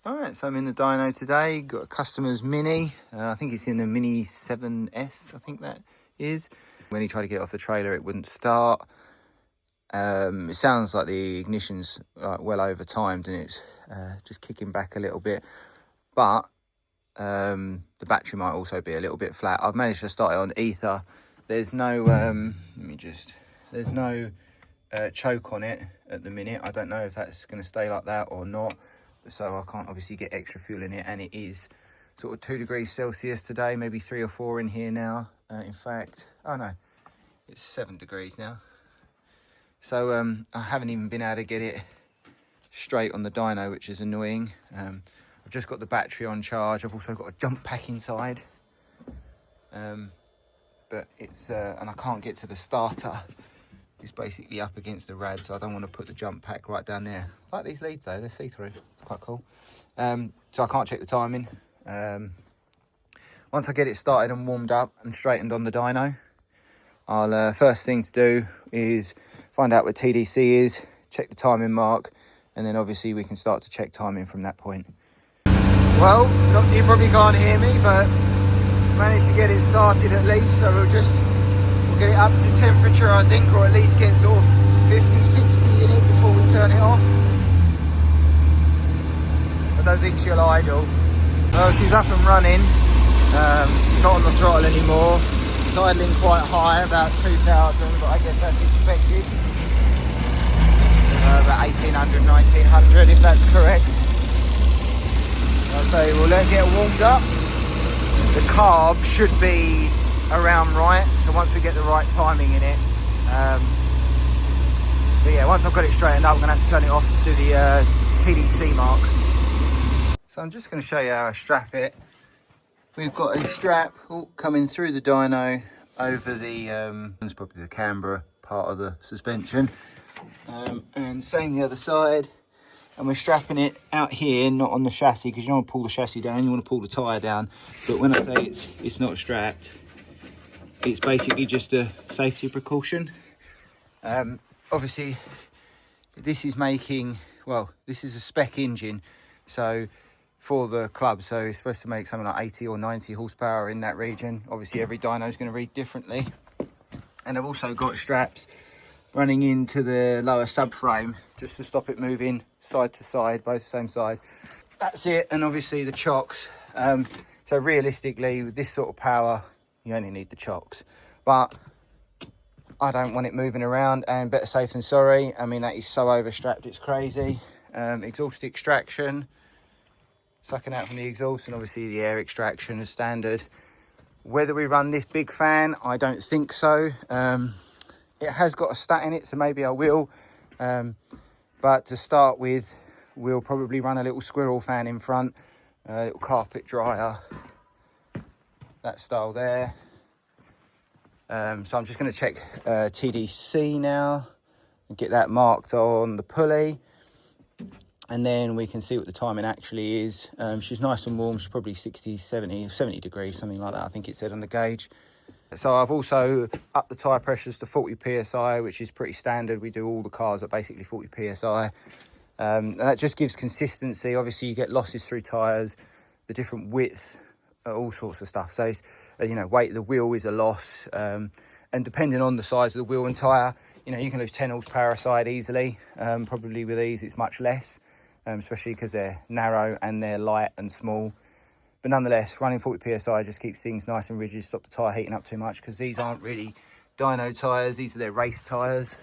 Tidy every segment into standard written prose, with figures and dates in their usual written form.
Alright, so I'm in the dyno today, got a customer's Mini, I think it's in the Mini 7S, I think that is. When he tried to get off the trailer it wouldn't start. It sounds like the ignition's well over timed and it's just kicking back a little bit, but the battery might also be a little bit flat. I've managed to start it on ether. There's no, there's no choke on it at the minute. I don't know if that's going to stay like that or not. So I can't obviously get extra fuel in it, and it is sort of 2 degrees Celsius today, maybe 3 or 4 in here now. In fact, oh no, it's 7 degrees now. So I haven't even been able to get it straight on the dyno, which is annoying. I've just got the battery on charge. I've also got a jump pack inside, but it's and I can't get to the starter. It's basically up against the rad, so I don't want to put the jump pack right down there. I like these leads though, they're see-through, quite cool. So I can't check the timing. Once I get it started and warmed up and straightened on the dyno, I'll first thing to do is find out where TDC is, check the timing mark, and then obviously we can start to check timing from that point. Well, you probably can't hear me, but managed to get it started at least, so we'll get it up to temperature, I think, or at least get sort of 50, 60 in it before we turn it off. I don't think she'll idle. Well, she's up and running, not on the throttle anymore. It's idling quite high, about 2,000, but I guess that's expected. About 1,800, 1,900, if that's correct. I'll say we'll let it get warmed up. The carb should be around right, so once we get the right timing in it, but yeah, once I've got it straightened up, I'm gonna have to turn it off to the TDC mark. So I'm just going to show you how I strap it. We've got a strap coming through the dyno over the it's probably the camber part of the suspension, and same the other side, and we're strapping it out here, not on the chassis, because you don't want to pull the chassis down, you want to pull the tyre down. But when I say it's not strapped, it's basically just a safety precaution. Obviously this is making, well, this is a spec engine, so for the club, so it's supposed to make something like 80 or 90 horsepower in that region. Obviously every dyno is going to read differently. And I've also got straps running into the lower subframe just to stop it moving side to side, both the same side. That's it. And obviously the chocks, so realistically with this sort of power you only need the chocks, but I don't want it moving around, and better safe than sorry. I mean, that is so overstrapped, it's crazy. Exhaust extraction, sucking out from the exhaust, and obviously the air extraction is standard. Whether we run this big fan, I don't think so. It has got a stat in it, so maybe I will. But to start with, we'll probably run a little squirrel fan in front, a little carpet dryer, that style there. So I'm just going to check TDC now and get that marked on the pulley, and then we can see what the timing actually is. She's nice and warm. She's probably 60, 70 degrees, something like that, I think it said on the gauge. So I've also upped the tyre pressures to 40 psi, which is pretty standard. We do all the cars at basically 40 psi. And that just gives consistency. Obviously you get losses through tyres, the different width, all sorts of stuff. So it's, you know, weight of the wheel is a loss, and depending on the size of the wheel and tyre, you know, you can lose 10 horsepower aside easily. Probably with these it's much less, especially because they're narrow and they're light and small. But nonetheless, running 40 psi just keeps things nice and rigid, stop the tyre heating up too much, because these aren't really dyno tyres, these are their race tyres.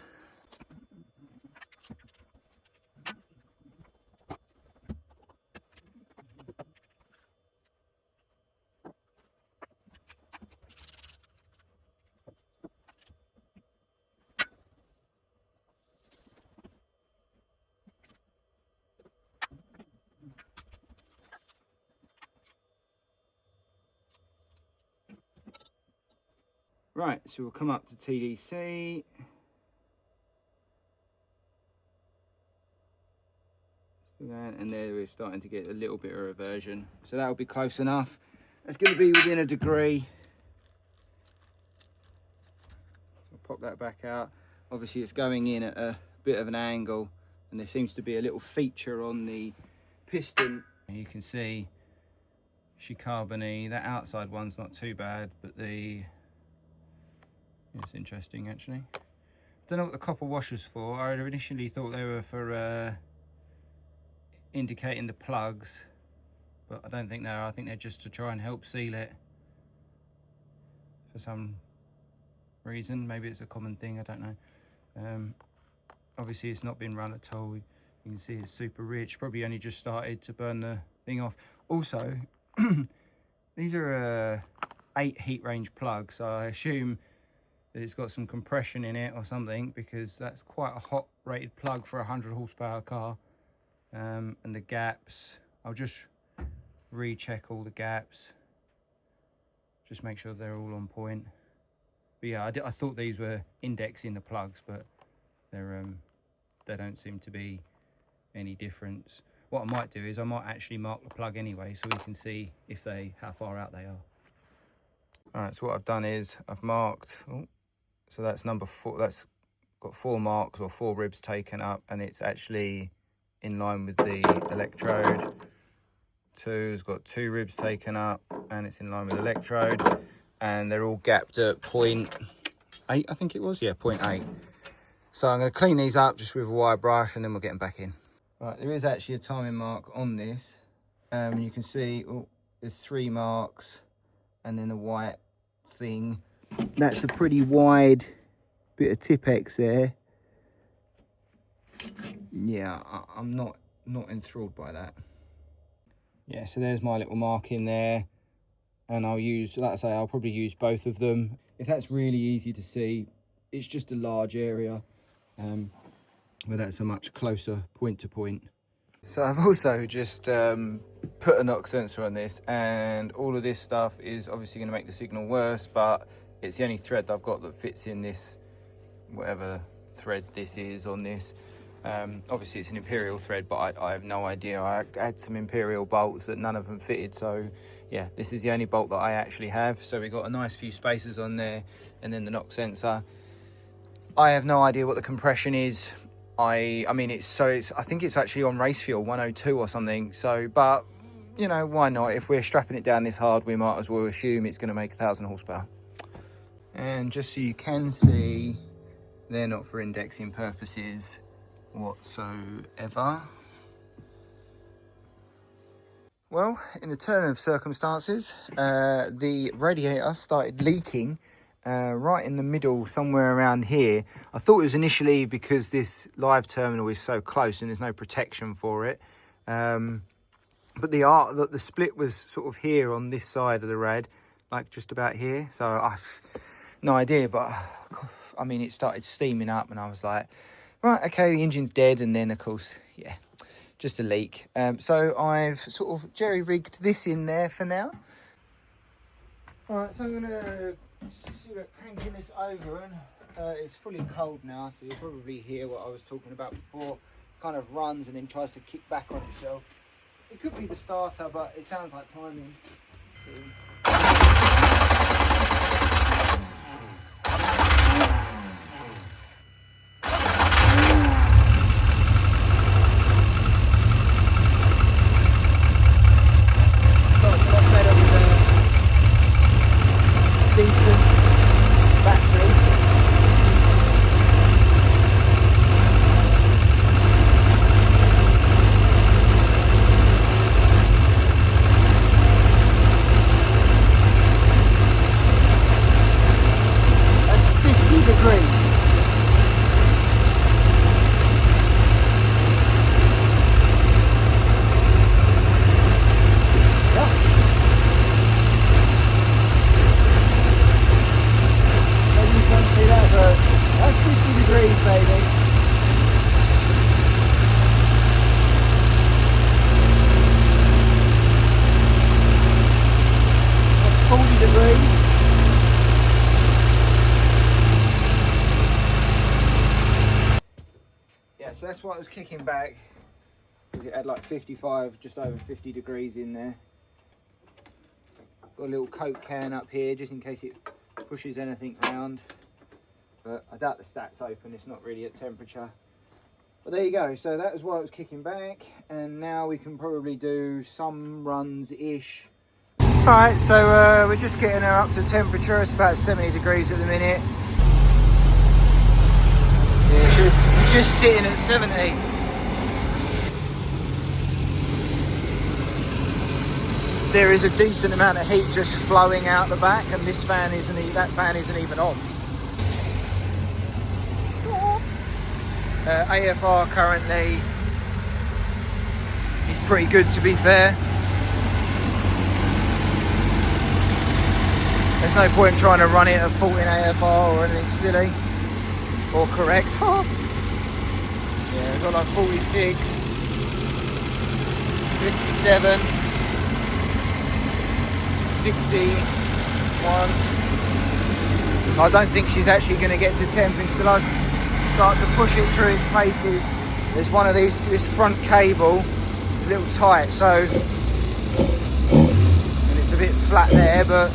Right, so we'll come up to TDC. And there we're starting to get a little bit of reversion. So that'll be close enough. It's going to be within a degree. I'll pop that back out. Obviously it's going in at a bit of an angle, and there seems to be a little feature on the piston You can see carbony. That outside one's not too bad, but it's interesting actually. Don't know what the copper washer's for. I initially thought they were for indicating the plugs, but I don't think they are. I think they're just to try and help seal it for some reason. Maybe it's a common thing, I don't know. Obviously it's not been run at all. You can see it's super rich, probably only just started to burn the thing off. Also, these are 8 heat range plugs, so I assume that it's got some compression in it or something, because that's quite a hot rated plug for a 100 horsepower car. And the gaps, I'll just recheck all the gaps, just make sure they're all on point. But yeah, I thought these were indexing the plugs, but they don't seem to be any difference. What I might do is I might actually mark the plug anyway, so we can see if how far out they are. All right, so what I've done is I've marked, so that's number 4, that's got 4 marks or 4 ribs taken up, and it's actually in line with the electrode. 2's got 2 ribs taken up, and it's in line with the electrode, and they're all gapped at 0.8, I think it was, yeah, 0.8. So I'm going to clean these up just with a wire brush, and then we'll get them back in. Right, there is actually a timing mark on this. You can see there's 3 marks and then a white thing. That's a pretty wide bit of Tipex there. Yeah, I'm not enthralled by that. Yeah, so there's my little mark in there, and I'll use, like I say, I'll probably use both of them. If that's really easy to see, it's just a large area where that's a much closer point to point. So I've also just put a knock sensor on this, and all of this stuff is obviously going to make the signal worse, but it's the only thread I've got that fits in this, whatever thread this is on this. Obviously it's an Imperial thread, but I have no idea. I had some Imperial bolts that none of them fitted, so yeah, this is the only bolt that I actually have. So we've got a nice few spaces on there, and then the knock sensor. I have no idea what the compression is. I mean, I think it's actually on race fuel, 102 or something. So, but you know, why not? If we're strapping it down this hard, we might as well assume it's going to make 1,000 horsepower. And just so you can see, they're not for indexing purposes whatsoever. Well, in the turn of circumstances, the radiator started leaking right in the middle, somewhere around here. I thought it was initially because this live terminal is so close and there's no protection for it. But the split was sort of here on this side of the rad, like just about here. So I've no idea, but I mean, it started steaming up, and I was like, right, okay, the engine's dead. And then of course, yeah, just a leak. So I've sort of jerry-rigged this in there for now. All right, so I'm gonna sort of cranking this over, and it's fully cold now, so you'll probably hear what I was talking about before. Kind of runs and then tries to kick back on itself. It could be the starter, but it sounds like timing. So that's why it was kicking back, because it had like 55, just over 50 degrees in there. Got a little Coke can up here just in case it pushes anything around, but I doubt the stack's open, it's not really at temperature. But there you go. So that was why it was kicking back, and now we can probably do some runs-ish. All right, so we're just getting her up to temperature. It's about 70 degrees at the minute. Yeah, she's just sitting at 70. There is a decent amount of heat just flowing out the back, and this fan isn't, that fan isn't even on. AFR currently is pretty good, to be fair. There's no point trying to run it at 14 AFR or anything silly or correct. Yeah, we've got like 46, 57, 61. So I don't think she's actually going to get to temp until I start to push it through its paces. There's one of these, this front cable is a little tight, so, and it's a bit flat there, but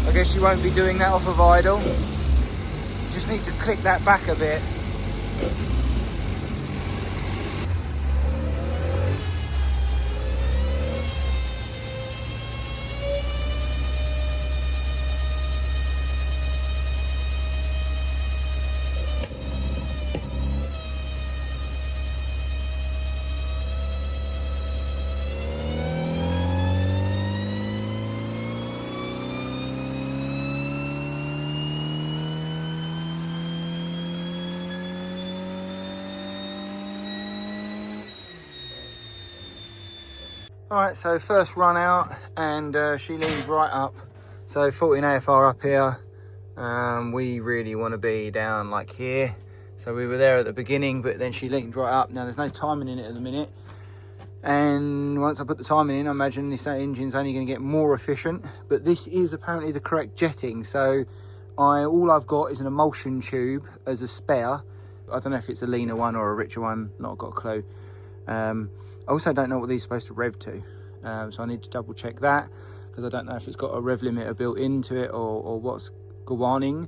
I guess you won't be doing that off of idle. You just need to click that back a bit. Alright, so first run out, and she leaned right up. So 14 AFR up here. We really want to be down like here. So we were there at the beginning, but then she leaned right up. Now there's no timing in it at the minute. And once I put the timing in, I imagine this engine's only going to get more efficient. But this is apparently the correct jetting. So all I've got is an emulsion tube as a spare. I don't know if it's a leaner one or a richer one, not got a clue. I also don't know what these are supposed to rev to, so I need to double check that, because I don't know if it's got a rev limiter built into it or what's going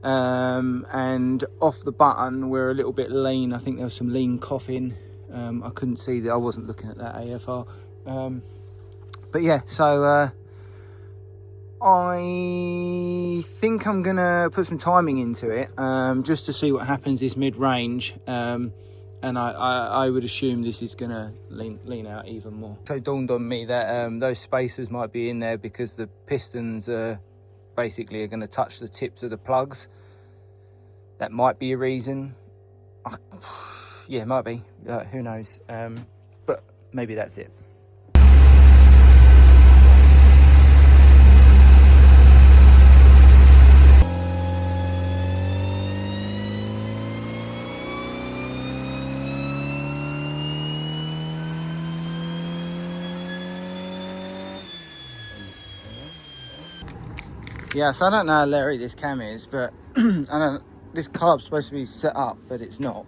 on. And off the button we're a little bit lean. I think there was some lean coughing. I couldn't see that, I wasn't looking at that AFR. But yeah, so I think I'm gonna put some timing into it, just to see what happens this mid-range. And I would assume this is gonna lean out even more. So it dawned on me that those spacers might be in there because the pistons are basically gonna touch the tips of the plugs. That might be a reason. Yeah, might be, who knows. But maybe that's it. Yeah, so I don't know how Larry this cam is, but this carb's supposed to be set up, but it's not.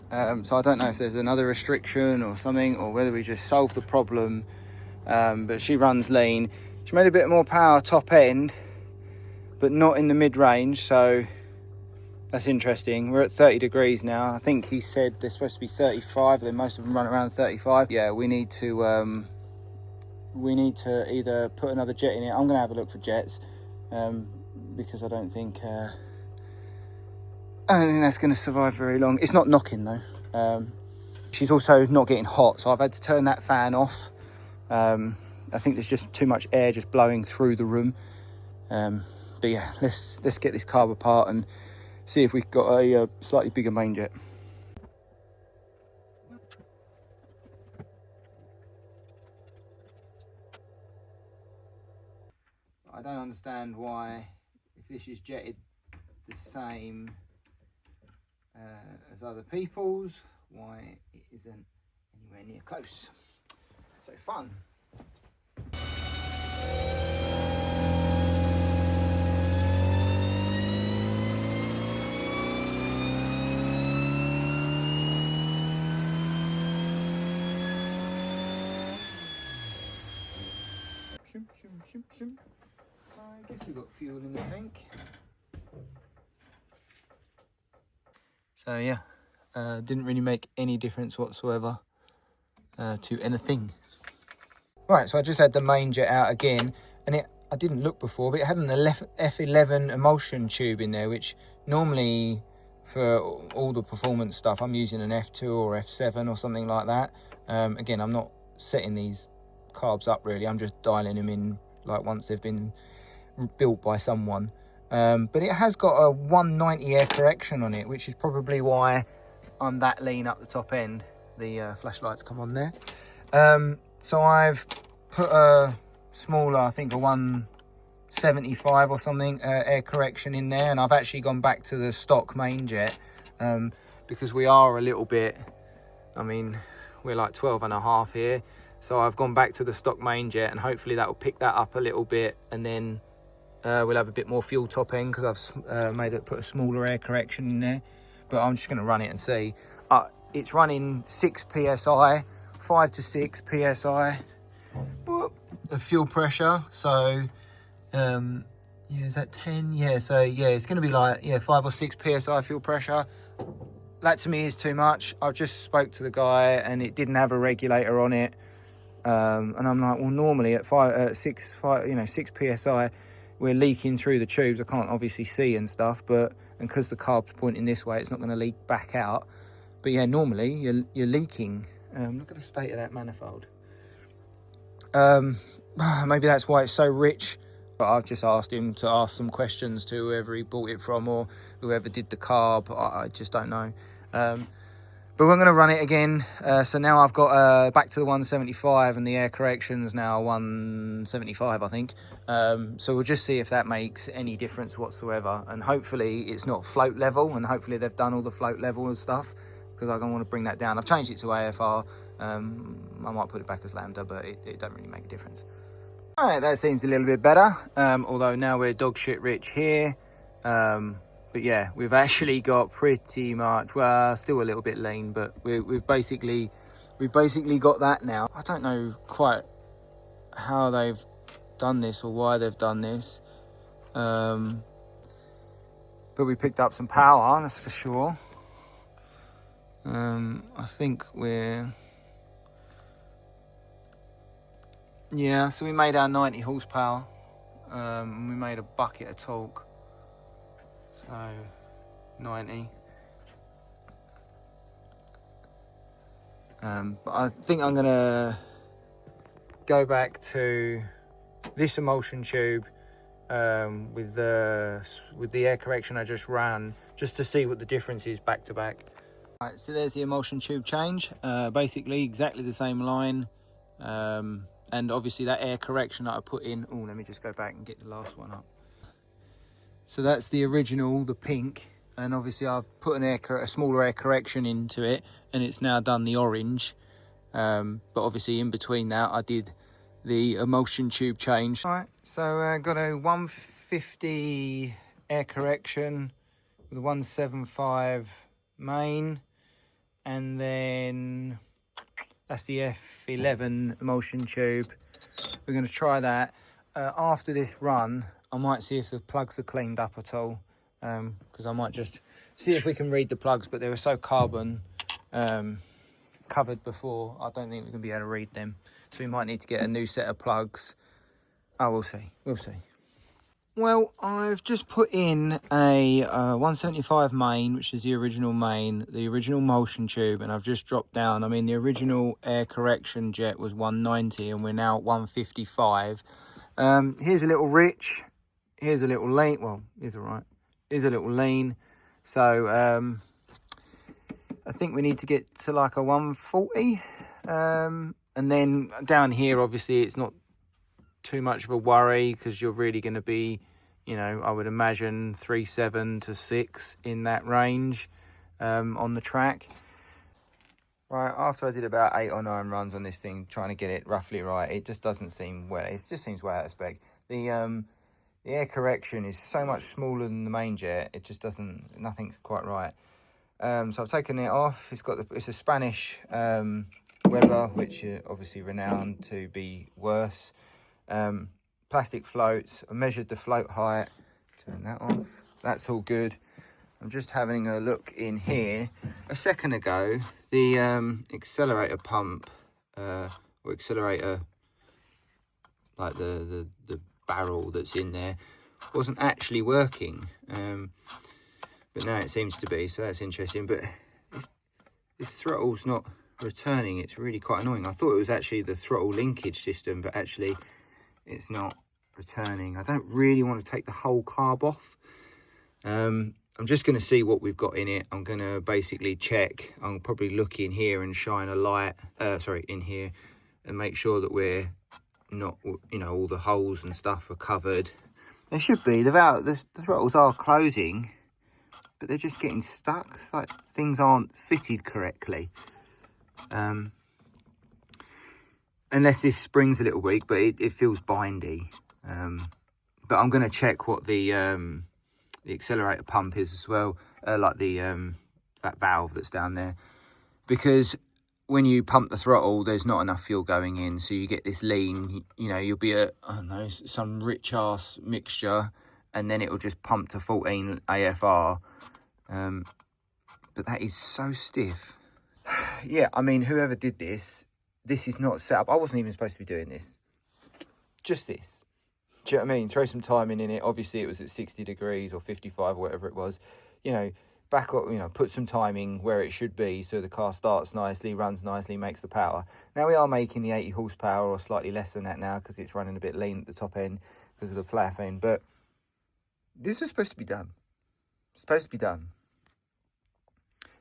So I don't know if there's another restriction or something, or whether we just solved the problem. But she runs lean. She made a bit more power top end, but not in the mid-range, so that's interesting. We're at 30 degrees now. I think he said they're supposed to be 35, then most of them run around 35. Yeah, we need to either put another jet in it. I'm gonna have a look for jets, because I don't think that's gonna survive very long. It's not knocking though. She's also not getting hot, so I've had to turn that fan off. I think there's just too much air just blowing through the room. But yeah, let's get this carb apart and see if we've got a slightly bigger main jet. I don't understand why, if this is jetted the same as other people's, why it isn't anywhere near close. So fun. I guess we've got fuel in the tank. So yeah, Didn't really make any difference whatsoever to anything. Right, so I just had the main jet out again, and I didn't look before, but it had an F11 emulsion tube in there, which normally for all the performance stuff I'm using an F2 or F7 or something like that. Again, I'm not setting these carbs up really, I'm just dialing them in like once they've been built by someone. But it has got a 190 air correction on it, which is probably why I'm that lean up the top end. The flashlights come on there. So I've put a smaller, I think a 175 or something air correction in there, and I've actually gone back to the stock main jet because we are a little bit, I mean, we're like 12.5 here, so I've gone back to the stock main jet, and hopefully that will pick that up a little bit, and then we'll have a bit more fuel top end because I've put a smaller air correction in there. But I'm just going to run it and see. It's running 6 psi, 5 to 6 psi of fuel pressure. So yeah, is that 10? Yeah, so yeah, it's going to be like 5 or 6 psi fuel pressure. That to me is too much. I just spoke to the guy and it didn't have a regulator on it. And I'm like, well, normally at 6 psi, we're leaking through the tubes. I can't obviously see and stuff, but and because the carb's pointing this way, it's not going to leak back out. But yeah, normally you're leaking. Look at the state of that manifold. Maybe that's why it's so rich. But I've just asked him to ask some questions to whoever he bought it from or whoever did the carb. I just don't know. But we're going to run it again. So now I've got back to the 175 and the air correction's now 175, I think. So we'll just see if that makes any difference whatsoever. And hopefully it's not float level, and hopefully they've done all the float level and stuff, because I don't want to bring that down. I've changed it to AFR. I might put it back as lambda, but it don't really make a difference. All right, that seems a little bit better. Although now we're dog shit rich here. But yeah, we've actually got pretty much, well, still a little bit lean, but we've basically got that now. I don't know quite how they've done this or why they've done this. But we picked up some power, that's for sure. I think yeah, so we made our 90 horsepower. And we made a bucket of torque. So 90. But I think I'm gonna go back to this emulsion tube with the air correction I just ran, just to see what the difference is back to back. Right, so there's the emulsion tube change. Basically exactly the same line, and obviously that air correction that I put in. Oh, let me just go back and get the last one up. So that's the original, the pink, and obviously I've put a smaller air correction into it, and it's now done the orange. But obviously in between that I did the emulsion tube change. All right, so got a 150 air correction with a 175 main, and then that's the F11 emulsion tube. We're going to try that. After this run, I might see if the plugs are cleaned up at all, because I might just see if we can read the plugs, but they were so carbon covered before, I don't think we're going to be able to read them. So we might need to get a new set of plugs. Oh, we'll see. We'll see. Well, I've just put in a 175 main, which is the original main, the original emulsion tube, and I've just dropped down. I mean, the original air correction jet was 190, and we're now at 155. Here's a little rich. Here's a little lean. Well, here's all right. Here's a little lean. So I think we need to get to like a 140. And then down here, obviously, it's not too much of a worry, because you're really going to be, you know, I would imagine 3.7 to 6 in that range on the track. Right, after I did about 8 or 9 runs on this thing, trying to get it roughly right, it just doesn't seem well. It just seems way out of spec. The air correction is so much smaller than the main jet. It just doesn't, nothing's quite right. So I've taken it off. It's a Spanish Weber, which is obviously renowned to be worse. Plastic floats. I measured the float height. Turn that off. That's all good. I'm just having a look in here. A second ago, the accelerator pump, or accelerator, like the barrel that's in there, wasn't actually working. But now it seems to be, so that's interesting. But this throttle's not returning. It's really quite annoying. I thought it was actually the throttle linkage system, but actually it's not returning. I don't really want to take the whole carb off. I'm just going to see what we've got in it. I'm going to basically check. I'll probably look in here and shine a light, in here, and make sure that we're not, you know, all the holes and stuff are covered. They should be. The throttles are closing, but they're just getting stuck. It's like things aren't fitted correctly. Unless this spring's a little weak, but it feels bindy. But I'm going to check what the accelerator pump is as well, like the that valve that's down there, because when you pump the throttle, there's not enough fuel going in, so you get this lean. You know, you'll be at, I don't know, some rich ass mixture, and then it'll just pump to 14 AFR. But that is so stiff. Yeah, I mean, whoever did this is not set up. I wasn't even supposed to be doing this. Just this. Do you know what I mean? Throw some timing in it. Obviously, it was at 60 degrees or 55 or whatever it was. You know, back up, you know, put some timing where it should be so the car starts nicely, runs nicely, makes the power. Now, we are making the 80 horsepower or slightly less than that now because it's running a bit lean at the top end because of the flat end. But this was supposed to be done. Supposed to be done.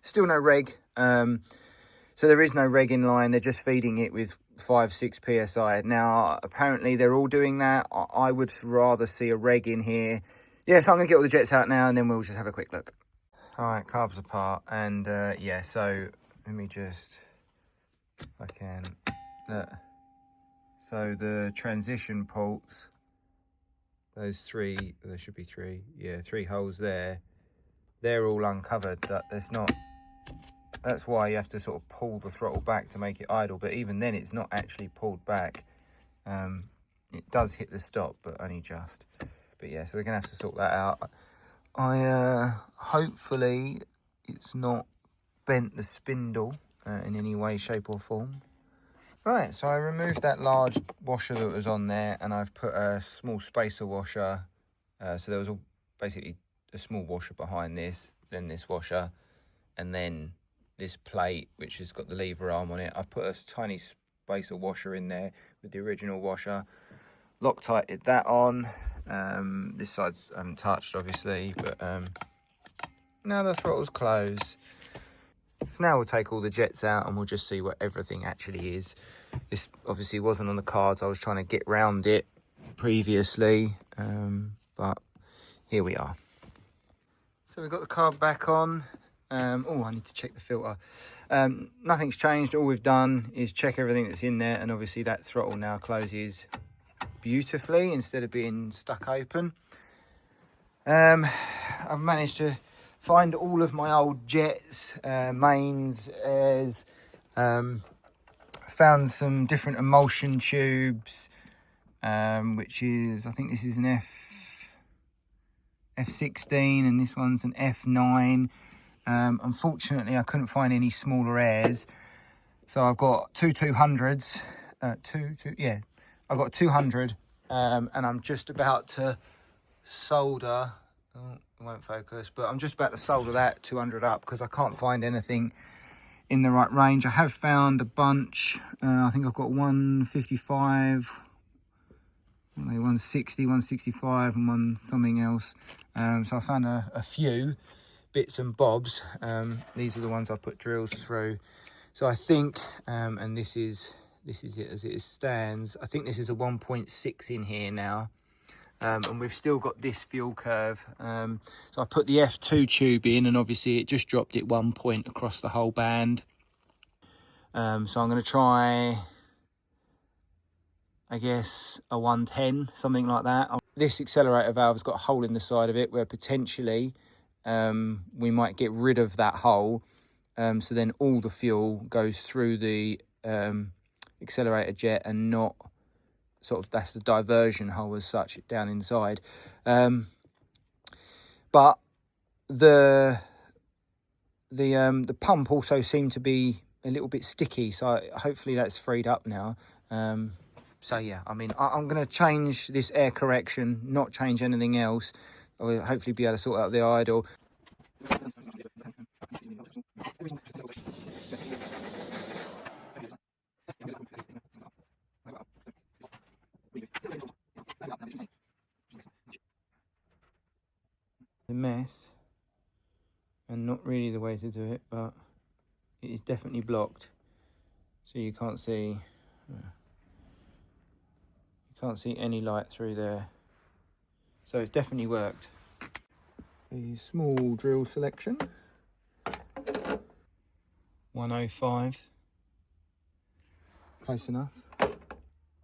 Still no reg. So there is no reg in line. They're just feeding it with 5-6 psi. Now, apparently they're all doing that. I would rather see a reg in here. Yeah, so I'm going to get all the jets out now and then we'll just have a quick look. All right, carbs apart. And yeah, so let me just, if I can, look. So the transition ports, those three, there should be three. Yeah, 3 holes there. They're all uncovered. There's not. That's why you have to sort of pull the throttle back to make it idle. But even then, it's not actually pulled back. It does hit the stop, but only just. But yeah, so we're going to have to sort that out. Hopefully, it's not bent the spindle in any way, shape or form. Right, so I removed that large washer that was on there, and I've put a small spacer washer. So there was basically a small washer behind this, then this washer, and then this plate which has got the lever arm on it. I put a tiny spacer washer in there with the original washer, Loctited that on. This side's haven't touched obviously, but now the throttle's closed. So now we'll take all the jets out and we'll just see what everything actually is. This obviously wasn't on the cards. I was trying to get round it previously, but here we are. So we've got the carb back on. Oh, I need to check the filter. Nothing's changed. All we've done is check everything that's in there, and obviously that throttle now closes beautifully instead of being stuck open. I've managed to find all of my old jets, mains, airs. Found some different emulsion tubes, which is, I think this is an F16 and this one's an F9. Unfortunately, I couldn't find any smaller airs, so I've got two 200s. I've got 200, and I'm just about to solder. Oh, it won't focus, but I'm just about to solder that 200 up because I can't find anything in the right range. I have found a bunch. I think I've got 155, 160, 165, and one something else. So I found a few bits and bobs. These are the ones I put drills through. So I think, and this is it as it stands. I think this is a 1.6 in here now. And we've still got this fuel curve. So I put the F2 tube in, and obviously it just dropped it 1 point across the whole band. So I'm going to try, I guess, a 110, something like that. This accelerator valve's got a hole in the side of it where potentially we might get rid of that hole. So then all the fuel goes through the accelerator jet and not sort of, that's the diversion hole as such down inside. But the pump also seemed to be a little bit sticky, so hopefully that's freed up now. So yeah, I mean, I'm going to change this air correction, not change anything else. I'll hopefully be able to sort out the idle. A mess, and not really the way to do it, but it is definitely blocked, so you can't see any light through there, so it's definitely worked. A small drill selection, 105, close enough.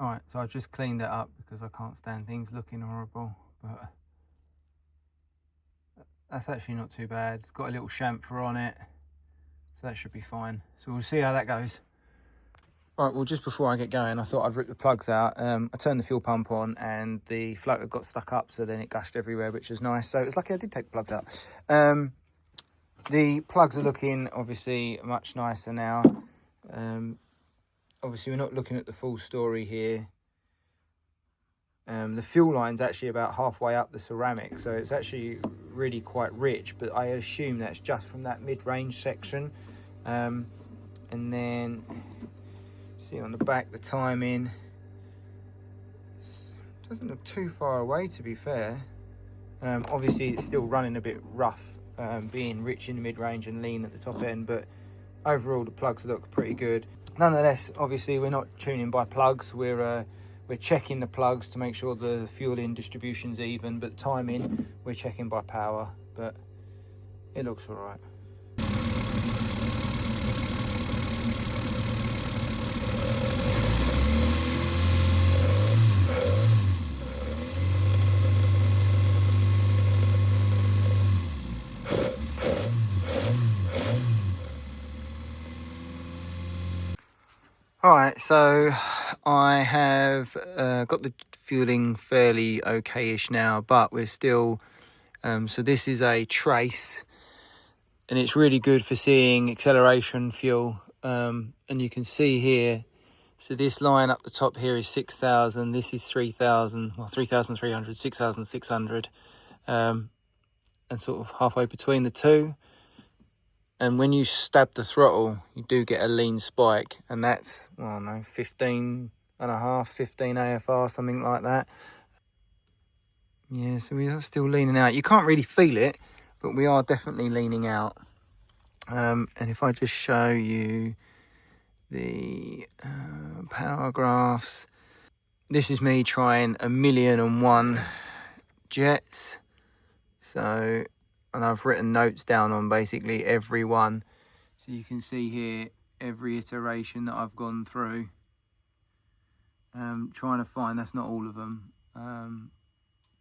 All right, so I've just cleaned that up because I can't stand things looking horrible, but that's actually not too bad. It's got a little chamfer on it, so that should be fine. So we'll see how that goes. Right, well, just before I get going, I thought I'd rip the plugs out. I turned the fuel pump on and the floater got stuck up, so then it gushed everywhere, which is nice. So it's lucky I did take the plugs out. The plugs are looking obviously much nicer now. Obviously, we're not looking at the full story here. The fuel line's actually about halfway up the ceramic, so it's actually really quite rich, but I assume that's just from that mid-range section. And then see on the back the timing doesn't look too far away, to be fair. Obviously it's still running a bit rough, being rich in the mid-range and lean at the top end, but overall the plugs look pretty good. Nonetheless, obviously we're not tuning by plugs, we're checking the plugs to make sure the fuel in distribution's even, but timing we're checking by power, but it looks all right. Alright, so I have got the fueling fairly okay-ish now, but we're still, so this is a trace, and it's really good for seeing acceleration fuel, and you can see here, so this line up the top here is 6,000, this is 3,000, well 3,300, 6,600, and sort of halfway between the two. And when you stab the throttle, you do get a lean spike, and that's, well, I don't know, 15 and a half, 15 AFR, something like that. Yeah, so we are still leaning out. You can't really feel it, but we are definitely leaning out. And if I just show you the power graphs, this is me trying 1,000,001 jets. So, and I've written notes down on basically every one. So you can see here every iteration that I've gone through. Trying to find, that's not all of them,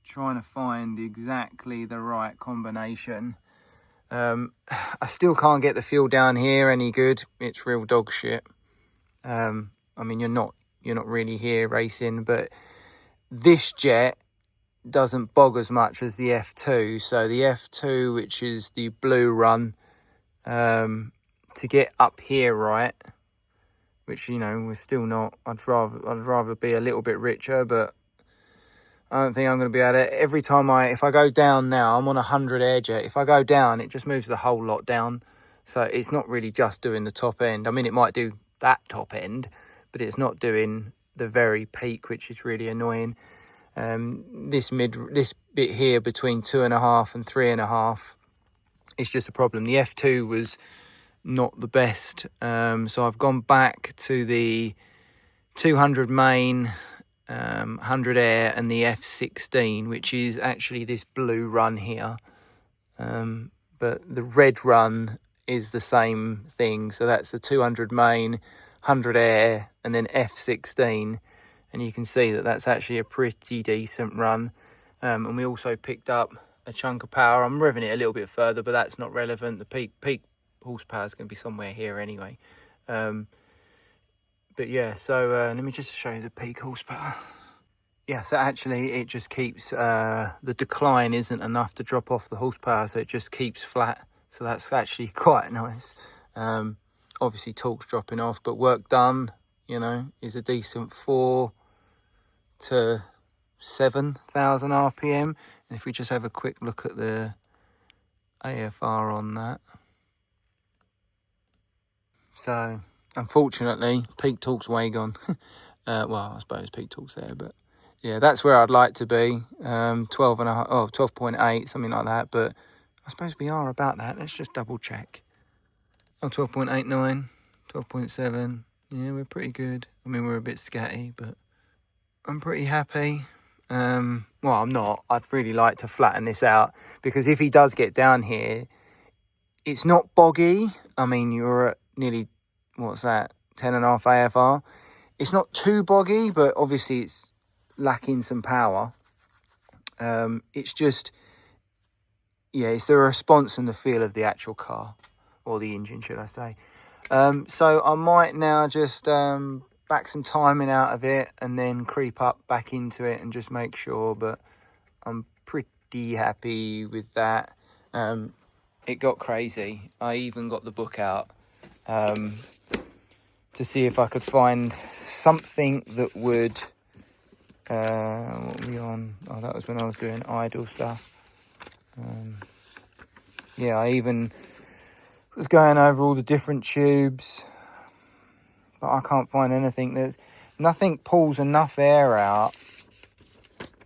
trying to find exactly the right combination. I still can't get the fuel down here any good. It's real dog shit. I mean, you're not really here racing, but this jet doesn't bog as much as the F2. So the F2, which is the blue run, to get up here right, which, you know, we're still not, I'd rather be a little bit richer, but I don't think I'm going to be able to. Every time if I go down now, I'm on 100 air jet. If I go down, it just moves the whole lot down. So it's not really just doing the top end. I mean, it might do that top end, but it's not doing the very peak, which is really annoying. This bit here between 2.5 and 3.5, it's just a problem. The F2 was not the best, so I've gone back to the 200 main, 100 air, and the F16, which is actually this blue run here, but the red run is the same thing. So that's a 200 main, 100 air, and then F16. And you can see that that's actually a pretty decent run. And we also picked up a chunk of power. I'm revving it a little bit further, but that's not relevant. The peak horsepower is going to be somewhere here anyway. But yeah, so let me just show you the peak horsepower. Yeah, so actually it just keeps, the decline isn't enough to drop off the horsepower, so it just keeps flat. So that's actually quite nice. Obviously torque's dropping off, but work done, you know, is a decent 4 to 7,000 RPM. And if we just have a quick look at the AFR on that. So unfortunately, peak torque's way gone. Well, I suppose peak torque's there, but yeah, that's where I'd like to be. 12 and a half, 12.8, something like that. But I suppose we are about that. Let's just double check. Oh, 12.89, 12.7. Yeah, we're pretty good. I mean, we're a bit scatty, but I'm pretty happy. Well, I'm not. I'd really like to flatten this out, because if he does get down here, it's not boggy. I mean, you're at nearly, what's that, 10.5 AFR. It's not too boggy, but obviously it's lacking some power. It's just, yeah, it's the response and the feel of the actual car, or the engine, should I say. So I might now just back some timing out of it and then creep up back into it and just make sure, but I'm pretty happy with that. It got crazy. I even got the book out to see if I could find something that would, what were we on? Oh, that was when I was doing idle stuff. Yeah, I even was going over all the different tubes, but I can't find anything. Nothing pulls enough air out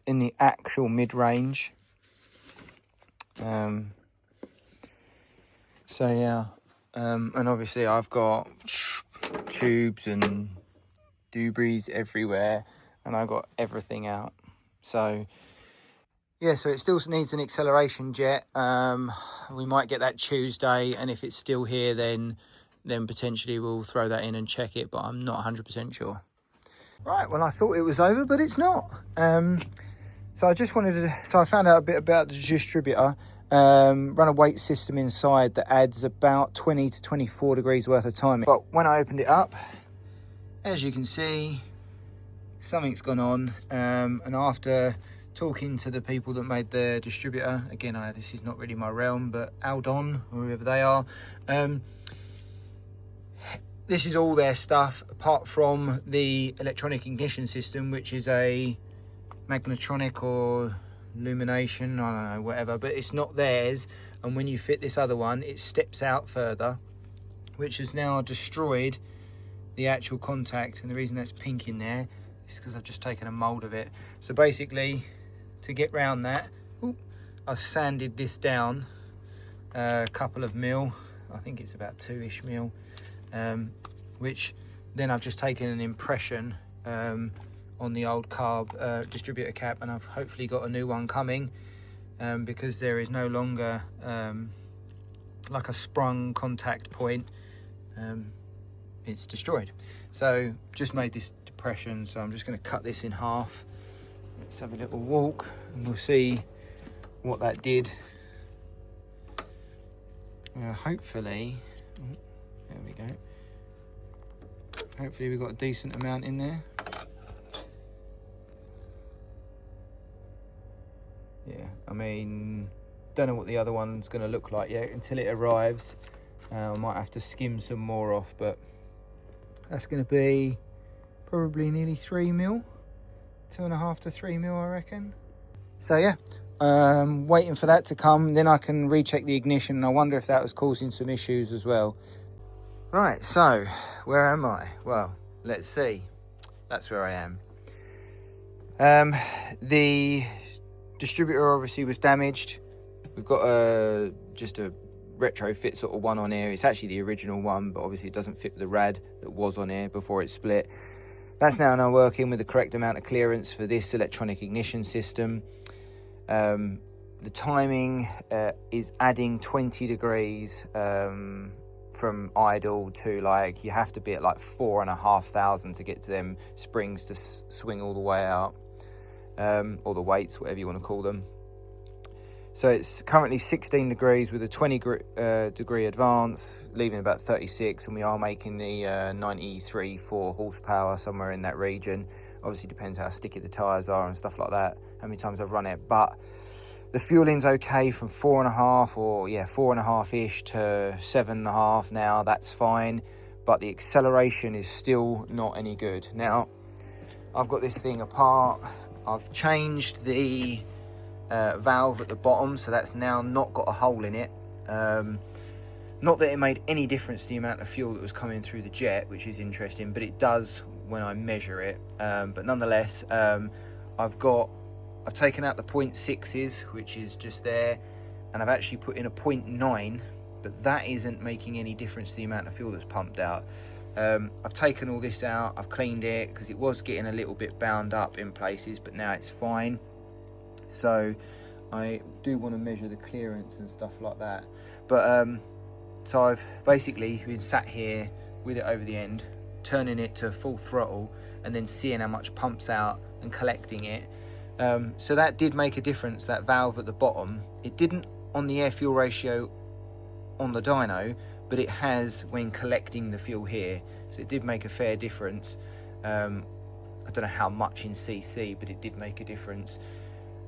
in the actual mid-range. So yeah, and obviously I've got tubes and debris everywhere, and I got everything out. So yeah, so it still needs an acceleration jet. We might get that Tuesday, and if it's still here, then potentially we'll throw that in and check it, but I'm not 100% sure. Right, well, I thought it was over, but it's not. So I just wanted to, so I found out a bit about the distributor. Run a weight system inside that adds about 20 to 24 degrees worth of timing. But when I opened it up, as you can see, something's gone on. And after talking to the people that made the distributor, again, this is not really my realm, but Aldon, or whoever they are, this is all their stuff, apart from the electronic ignition system, which is a magnetronic or illumination, I don't know, whatever, but it's not theirs. And when you fit this other one, it steps out further, which has now destroyed the actual contact. And the reason that's pink in there is because I've just taken a mold of it. So basically, to get round that, I've sanded this down a couple of mil. I think it's about 2-ish mil, which then I've just taken an impression on the old carb distributor cap, and I've hopefully got a new one coming, because there is no longer like a sprung contact point. It's destroyed. So just made this depression, so I'm just going to cut this in half. Let's have a little walk and we'll see what that did. Hopefully, there we go. Hopefully we've got a decent amount in there. Yeah, I mean, don't know what the other one's going to look like yet until it arrives. I might have to skim some more off, but that's going to be probably nearly 3 mil, 2.5 to 3 mil, I reckon. So yeah, waiting for that to come, then I can recheck the ignition, and I wonder if that was causing some issues as well. Right, so where am I? Well, let's see. That's where I am. The distributor obviously was damaged. We've got just a retrofit sort of one on here. It's actually the original one, but obviously it doesn't fit the rad that was on here before it split. That's now working with the correct amount of clearance for this electronic ignition system. The timing is adding 20 degrees from idle to, like, you have to be at like 4,500 to get to them springs to swing all the way out, or the weights, whatever you want to call them. So it's currently 16 degrees with a 20 degree advance, leaving about 36, and we are making the 93 horsepower, somewhere in that region. Obviously depends how sticky the tyres are and stuff like that, how many times I've run it. But the fueling's okay from 4.5 or 4.5-ish to 7.5 now, that's fine. But the acceleration is still not any good. Now, I've got this thing apart. I've changed the valve at the bottom, so that's now not got a hole in it. Not that it made any difference to the amount of fuel that was coming through the jet, which is interesting, but it does when I measure it. But nonetheless, I've taken out the 0.6s, which is just there, and I've actually put in a 0.9, but that isn't making any difference to the amount of fuel that's pumped out. I've taken all this out, I've cleaned it, because it was getting a little bit bound up in places, but now it's fine. So I do want to measure the clearance and stuff like that. But so I've basically been sat here with it over the end, turning it to full throttle, and then seeing how much pumps out and collecting it. So that did make a difference, that valve at the bottom. It didn't on the air fuel ratio on the dyno, but it has when collecting the fuel here. So it did make a fair difference. I don't know how much in cc, but it did make a difference.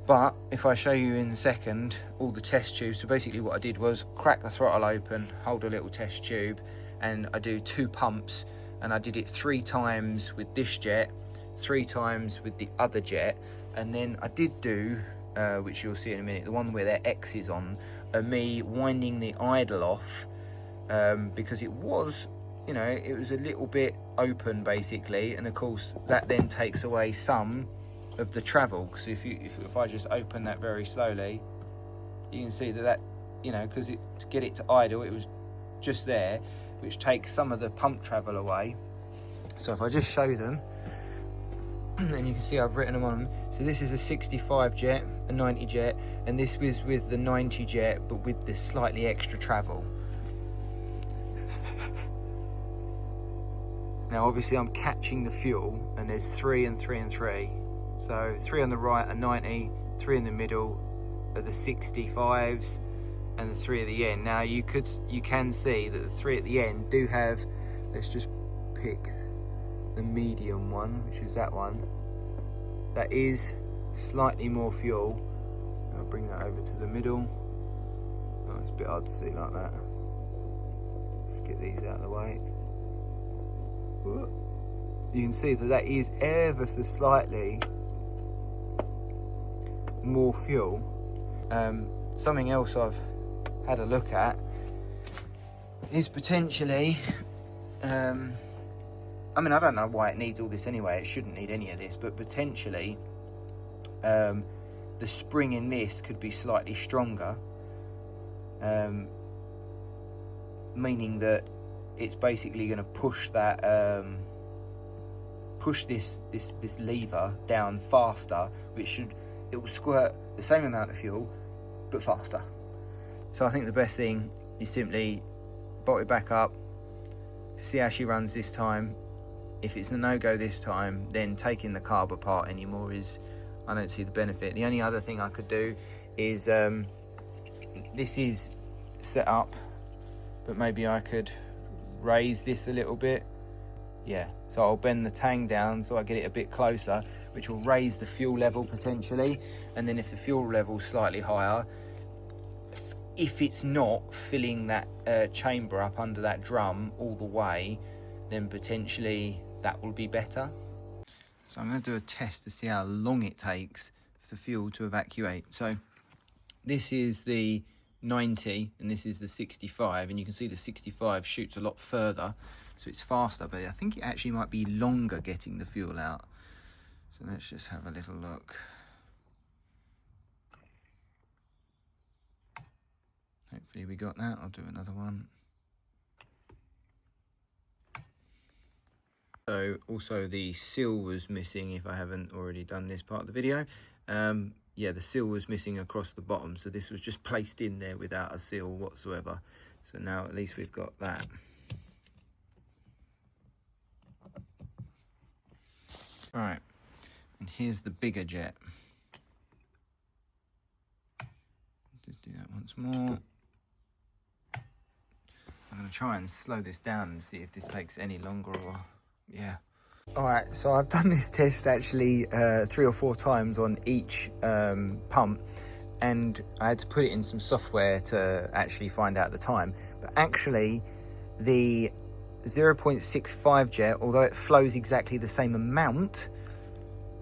But if I show you in a second all the test tubes, so basically what I did was crack the throttle open, hold a little test tube, and I do 2 pumps, and I did it 3 times with this jet, 3 times with the other jet, and then I did do, which you'll see in a minute, the one where their X is on, me winding the idle off, because it was, you know, it was a little bit open basically, and of course that then takes away some of the travel. Because if I just open that very slowly, you can see that you know, because to get it to idle, it was just there, which takes some of the pump travel away. So if I just show them, and you can see I've written them on. So this is a 65 jet, a 90 jet, and this was with the 90 jet, but with the slightly extra travel. Now obviously I'm catching the fuel, and there's 3 and 3 and 3. So 3 on the right are 90, 3 in the middle are the 65s, and the 3 at the end. Now you can see that the 3 at the end do have, let's just pick the medium one, which is that one. That is slightly more fuel. I'll bring that over to the middle. Oh, it's a bit hard to see like that. Let's get these out of the way. You can see that that is ever so slightly more fuel. Something else I've had a look at is potentially, I mean, I don't know why it needs all this anyway, it shouldn't need any of this, but potentially the spring in this could be slightly stronger, meaning that it's basically going to push that push this lever down faster, it will squirt the same amount of fuel but faster. So I think the best thing is simply bolt it back up, see how she runs this time. If it's a no-go this time, then taking the carb apart anymore I don't see the benefit. The only other thing I could do is this is set up, but maybe I could raise this a little bit. Yeah, so I'll bend the tang down so I get it a bit closer, which will raise the fuel level potentially. And then if the fuel level's slightly higher, if it's not filling that chamber up under that drum all the way, then potentially that will be better. So I'm going to do a test to see how long it takes for the fuel to evacuate. So this is the 90 and this is the 65, and you can see the 65 shoots a lot further, so it's faster, but I think it actually might be longer getting the fuel out. So let's just have a little look. Hopefully we got that. I'll do another one. So also the seal was missing, if I haven't already done this part of the video. Yeah, the seal was missing across the bottom, so this was just placed in there without a seal whatsoever. So now at least we've got that. Right, and here's the bigger jet. Just do that once more. I'm going to try and slow this down and see if this takes any longer, or yeah. All right, so I've done this test actually 3 or 4 times on each pump, and I had to put it in some software to actually find out the time. But actually, the 0.65 jet, although it flows exactly the same amount,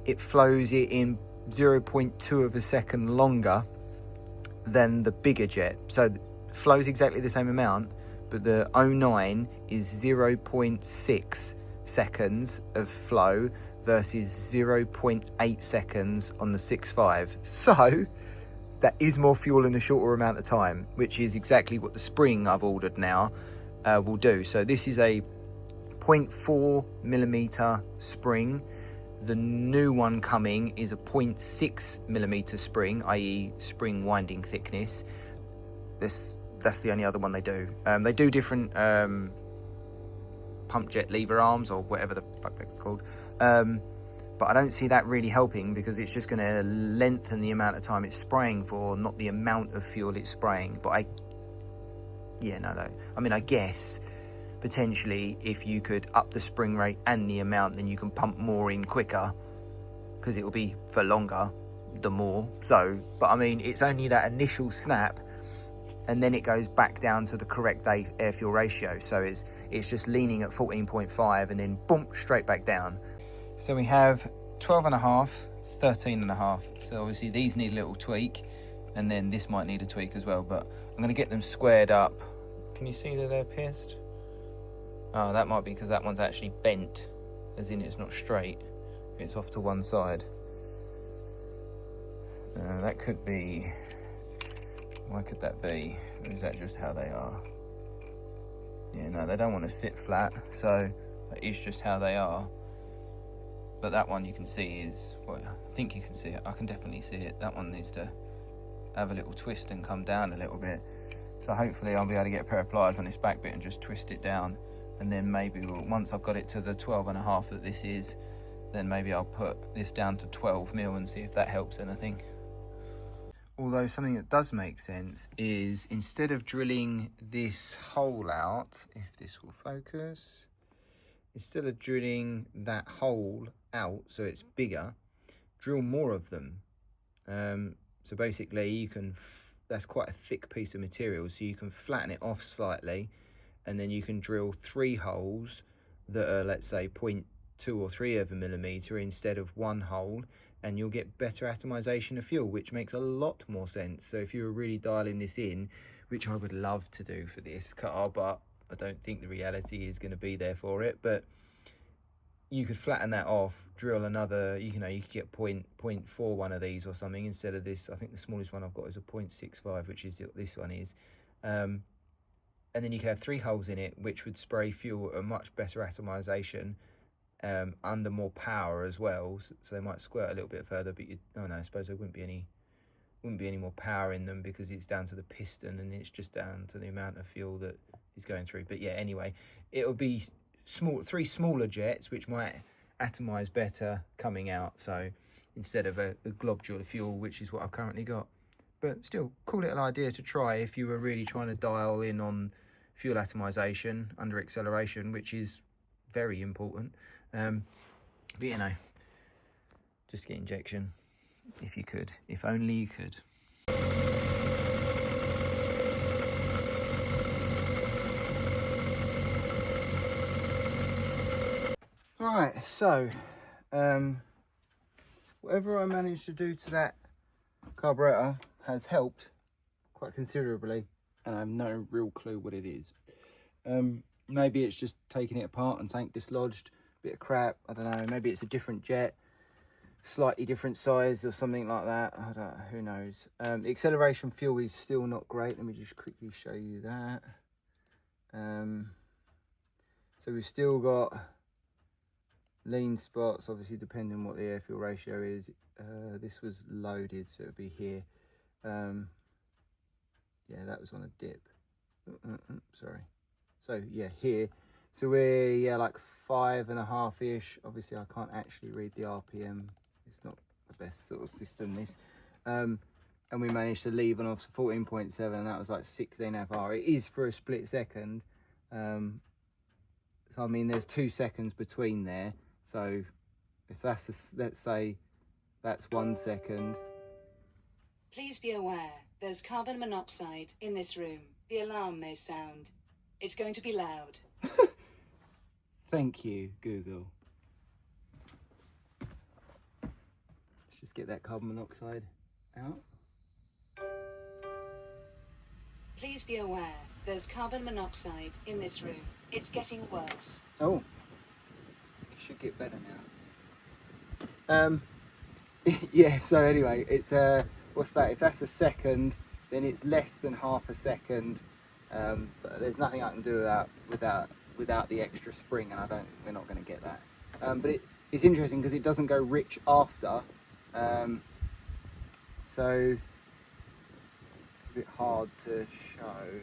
it flows it in 0.2 of a second longer than the bigger jet. So it flows exactly the same amount, but the 09 is 0.6 seconds of flow versus 0.8 seconds on the 6.5. So that is more fuel in a shorter amount of time, which is exactly what the spring I've ordered now will do. So this is a 0.4 millimeter spring. The new one coming is a 0.6 millimeter spring, i.e. spring winding thickness. That's the only other one they do. They do different pump jet lever arms or whatever the fuck it's called. But I don't see that really helping, because it's just going to lengthen the amount of time it's spraying for, not the amount of fuel it's spraying. But I guess potentially if you could up the spring rate and the amount, then you can pump more in quicker, because it will be for longer the more. So, but I mean, it's only that initial snap, and then it goes back down to the correct air fuel ratio. So it's just leaning at 14.5 and then boom, straight back down. So we have 12.5, 13.5. So obviously these need a little tweak, and then this might need a tweak as well, but I'm going to get them squared up. Can you see that they're pierced? Oh, that might be because that one's actually bent, as in it's not straight. It's off to one side. That could be... Why could that be? Or is that just how they are? Yeah, no, they don't want to sit flat, so that is just how they are. But that one you can see is, well, I think you can see it. I can definitely see it. That one needs to have a little twist and come down a little bit. So hopefully I'll be able to get a pair of pliers on this back bit and just twist it down. And then maybe once I've got it to the 12.5 that this is, then maybe I'll put this down to 12 mil and see if that helps anything. Although something that does make sense is, instead of drilling this hole out, if this will focus, instead of drilling that hole out so it's bigger, drill more of them. So basically you can, that's quite a thick piece of material, so you can flatten it off slightly, and then you can drill 3 holes that are, let's say, 0.2 or 3 of a millimeter instead of 1 hole, and you'll get better atomization of fuel, which makes a lot more sense. So if you were really dialing this in, which I would love to do for this car, but I don't think the reality is going to be there for it, but you could flatten that off, drill another, you could get 0.4 one of these or something instead of this. I think the smallest one I've got is a 0.65, which is what this one is. And then you could have 3 holes in it, which would spray fuel at a much better atomization, under more power as well. So they might squirt a little bit further, but I suppose there wouldn't be any more power in them, because it's down to the piston and it's just down to the amount of fuel that is going through. But yeah, anyway, it'll be 3 smaller jets, which might atomize better coming out. So instead of a globule of fuel, which is what I've currently got. But still, cool little idea to try if you were really trying to dial in on fuel atomization under acceleration, which is very important. But just get injection if you could, if only you could. Right, so whatever I managed to do to that carburetor has helped quite considerably, and I have no real clue what it is. Maybe it's just taking it apart and something dislodged, bit of crap, I don't know. Maybe it's a different jet, slightly different size or something like that. I don't know, who knows. The acceleration fuel is still not great. Let me just quickly show you that. So we've still got lean spots, obviously depending on what the air fuel ratio is. This was loaded, so it'll be here. Yeah, that was on a dip. Sorry. So yeah, here. So we're like 5.5-ish. Obviously I can't actually read the RPM. It's not the best sort of system, this. And we managed to leave on off 14.7, and that was like 16 FR. It is for a split second. So I mean, there's 2 seconds between there. So if that's, let's say that's 1 second. Please be aware, there's carbon monoxide in this room. The alarm may sound. It's going to be loud. Thank you, Google. Let's just get that carbon monoxide out. Please be aware, there's carbon monoxide in this room. It's getting worse. Oh, it should get better now. Yeah, so anyway, it's what's that? If that's a second, then it's less than half a second. But there's nothing I can do without the extra spring, and we're not going to get that. But it's interesting because it doesn't go rich after, so it's a bit hard to show.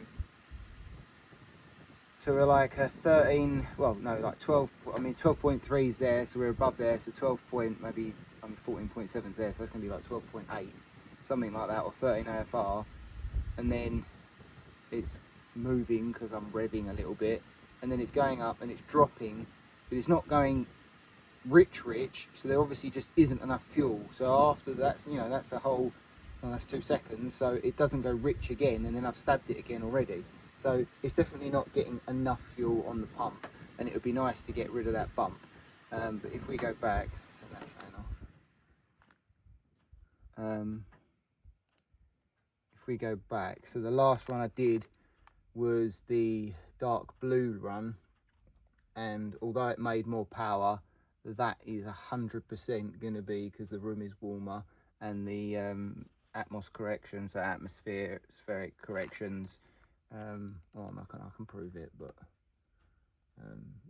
So we're like a 13, well no, like 12, I mean 12.3 is there, so we're above there, so 12 point, maybe 14.7 is there, so that's going to be like 12.8, something like that, or 13 AFR, and then it's moving because I'm revving a little bit, and then it's going up and it's dropping, but it's not going rich, so there obviously just isn't enough fuel. So after that's, you know, that's a whole, well, that's 2 seconds, so it doesn't go rich again, and then I've stabbed it again already. So it's definitely not getting enough fuel on the pump, and it would be nice to get rid of that bump. But if we go back, turn that fan off. If we go back, so the last run I did was the dark blue run, and although it made more power, that is 100% going to be because the room is warmer, and the atmos corrections, so atmospheric corrections. Well, I can prove it, but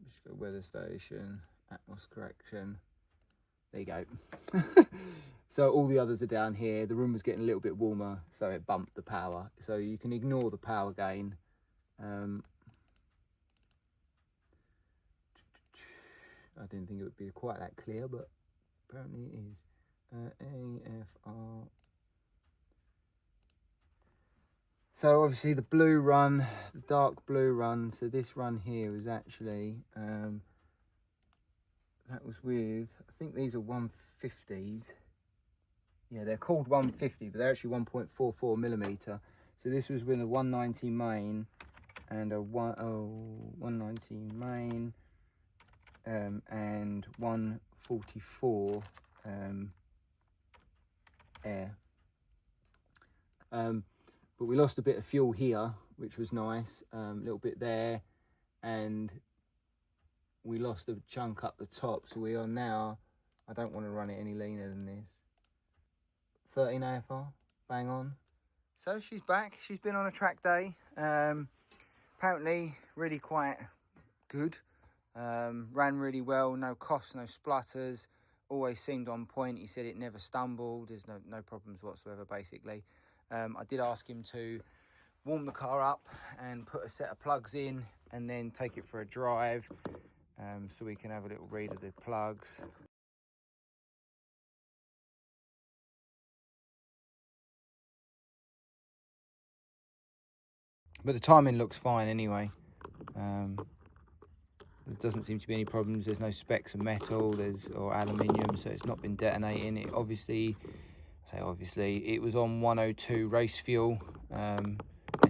just go weather station, atmos correction. There you go. So all the others are down here. The room was getting a little bit warmer, so it bumped the power. So you can ignore the power gain. I didn't think it would be quite that clear, but apparently it is. AFR. So obviously the blue run, the dark blue run, so this run here was actually, that was with, I think these are 150s. Yeah, they're called 150, but they're actually 1.44 millimeter. So this was with a 190 main and a 190 main and 144 air. But we lost a bit of fuel here, which was nice, a little bit there, and we lost a chunk up the top. So we are now, I don't want to run it any leaner than this, 13 AFR, bang on. So she's back, she's been on a track day, apparently really quite good, ran really well, no coughs, no splutters, always seemed on point. He said it never stumbled, there's no problems whatsoever basically. I did ask him to warm the car up and put a set of plugs in and then take it for a drive, so we can have a little read of the plugs. But the timing looks fine anyway. There doesn't seem to be any problems. There's no specks of metal or aluminium, so it's not been detonating. It obviously, it was on 102 race fuel, and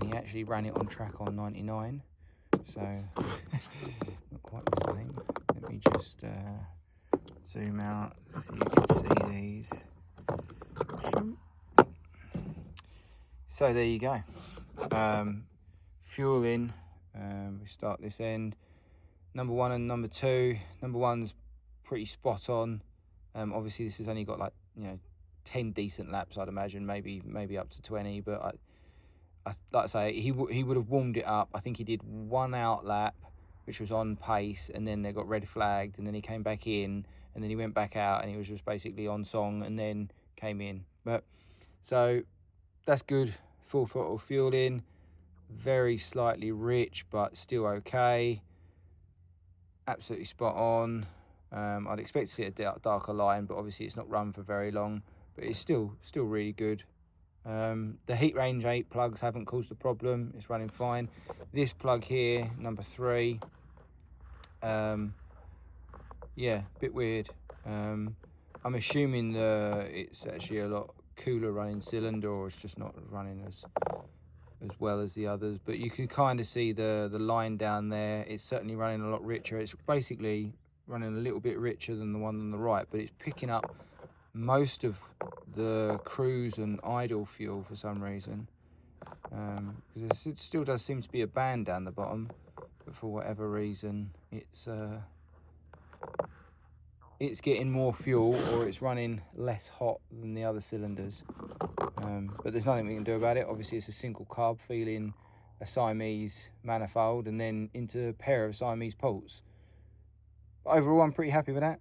he actually ran it on track on 99, so not quite the same. Let me just zoom out so you can see these. So there you go. Fuel in. We start this end. Number 1 and number 2. Number 1's pretty spot on. Obviously this has only got like, 10 decent laps, I'd imagine, maybe up to 20. But I like I say, he would have warmed it up. I think he did 1 out lap, which was on pace, and then they got red flagged, and then he came back in, and then he went back out, and he was just basically on song, and then came in. But so that's good. Full throttle fuel in, very slightly rich, but still okay. Absolutely spot on. I'd expect to see a darker line, but obviously it's not run for very long, but it's still really good. The heat range 8 plugs haven't caused a problem. It's running fine. This plug here, number 3, yeah, a bit weird. I'm assuming it's actually a lot cooler running cylinder, or it's just not running as well as the others. But you can kind of see the line down there. It's certainly running a lot richer. It's basically running a little bit richer than the one on the right, but it's picking up most of the cruise and idle fuel for some reason, because it still does seem to be a band down the bottom, but for whatever reason it's getting more fuel, or it's running less hot than the other cylinders. But there's nothing we can do about it. Obviously it's a single carb feeding a Siamese manifold and then into a pair of Siamese ports. But overall I'm pretty happy with that.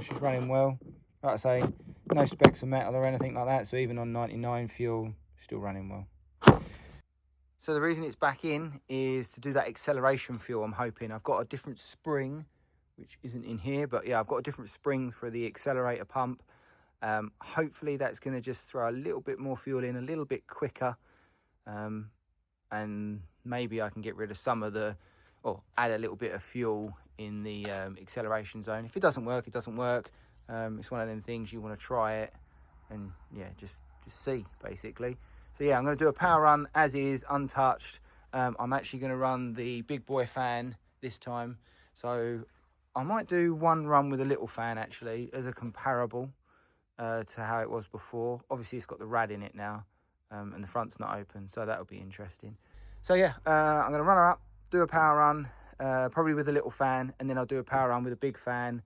She's running well. Like I say, no specks of metal or anything like that, so even on 99 fuel, still running well. So the reason it's back in is to do that acceleration fuel, I'm hoping. I've got a different spring, which isn't in here, but yeah, I've got a different spring for the accelerator pump. Hopefully that's going to just throw a little bit more fuel in a little bit quicker, and maybe I can get rid of some of the, or add a little bit of fuel in the acceleration zone. If it doesn't work, it doesn't work. It's one of them things, you want to try it and yeah, just see basically. So yeah, I'm going to do a power run as is, untouched. I'm actually going to run the big boy fan this time, so I might do one run with a little fan actually as a comparable to how it was before. Obviously it's got the rad in it now, and the front's not open, so that'll be interesting. So yeah, I'm going to run her up, do a power run, probably with a little fan, and then I'll do a power run with a big fan.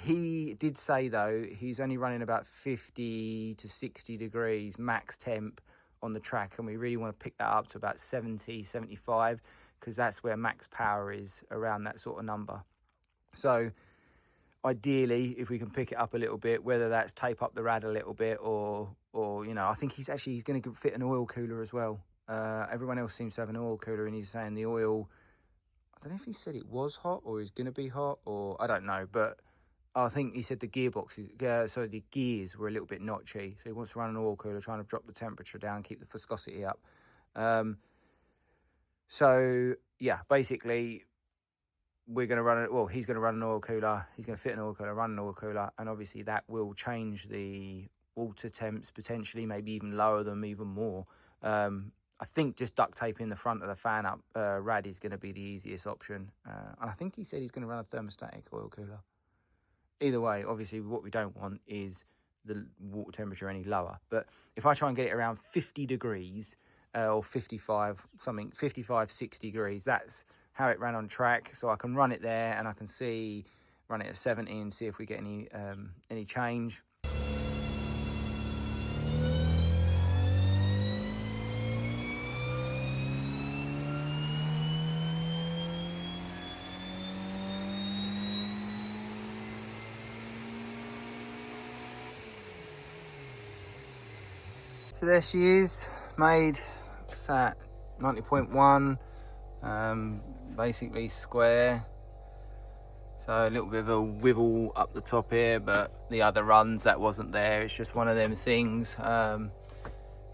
He did say though he's only running about 50 to 60 degrees max temp on the track, and we really want to pick that up to about 70, 75, because that's where max power is, around that sort of number. So ideally, if we can pick it up a little bit, whether that's tape up the rad a little bit, or you know, I think he's going to fit an oil cooler as well. Everyone else seems to have an oil cooler, and he's saying the oil, I don't know if he said it was hot or is going to be hot, or I don't know, but I think he said the gearboxes, so the gears were a little bit notchy. So he wants to run an oil cooler, trying to drop the temperature down, keep the viscosity up. So yeah, basically we're going to run it. Well, he's going to run an oil cooler. He's going to fit an oil cooler, run an oil cooler, and obviously that will change the water temps potentially, maybe even lower them even more. I think just duct taping the front of the fan up rad is going to be the easiest option. And I think he said he's going to run a thermostatic oil cooler. Either way, obviously what we don't want is the water temperature any lower. But if I try and get it around 50 degrees or 55, 60 degrees, that's how it ran on track. So I can run it there, and I can run it at 70 and see if we get any change. So there she is, made, what's that, 90.1, basically square. So a little bit of a wibble up the top here, but the other runs, that wasn't there. It's just one of them things. It's a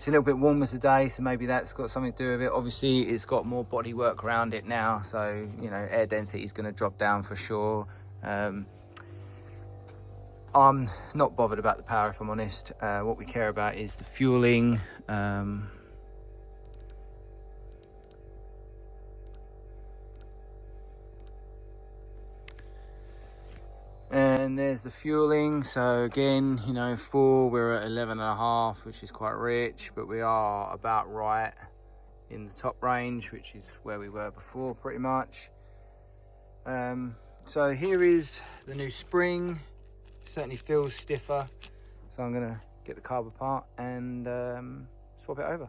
little bit warmer today, so maybe that's got something to do with it. Obviously, it's got more bodywork around it now, so, you know, air density is going to drop down for sure. I'm not bothered about the power, if I'm honest. What we care about is the fueling. And there's the fueling. So again, you know, we're at 11.5, which is quite rich, but we are about right in the top range, which is where we were before pretty much. So here is the new spring. Certainly feels stiffer, so I'm gonna get the carb apart and swap it over.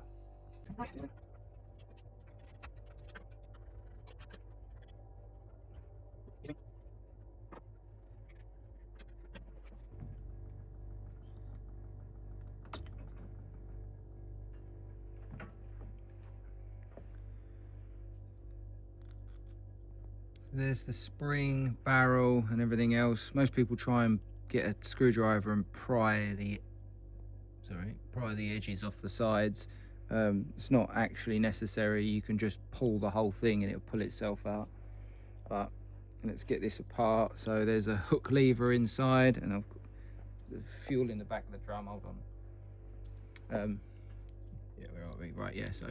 There's the spring, barrel and everything else. Most people try and get a screwdriver and pry the edges off the sides. It's not actually necessary. You can just pull the whole thing and it'll pull itself out. But let's get this apart. So there's a hook lever inside, and I've got the fuel in the back of the drum. Hold on. Yeah, where are we? Right, yeah, so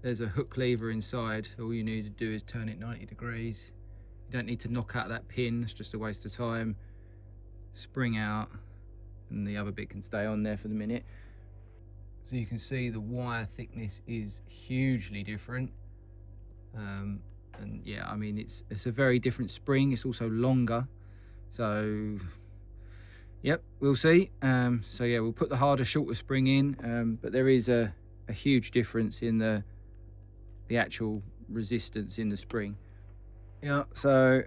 there's a hook lever inside. All you need to do is turn it 90 degrees. You don't need to knock out that pin, it's just a waste of time. Spring out, and the other bit can stay on there for the minute. So you can see the wire thickness is hugely different. And yeah, I mean, it's a very different spring. It's also longer. So yep, we'll see. So yeah, we'll put the harder, shorter spring in, but there is a huge difference in the actual resistance in the spring. Yeah, so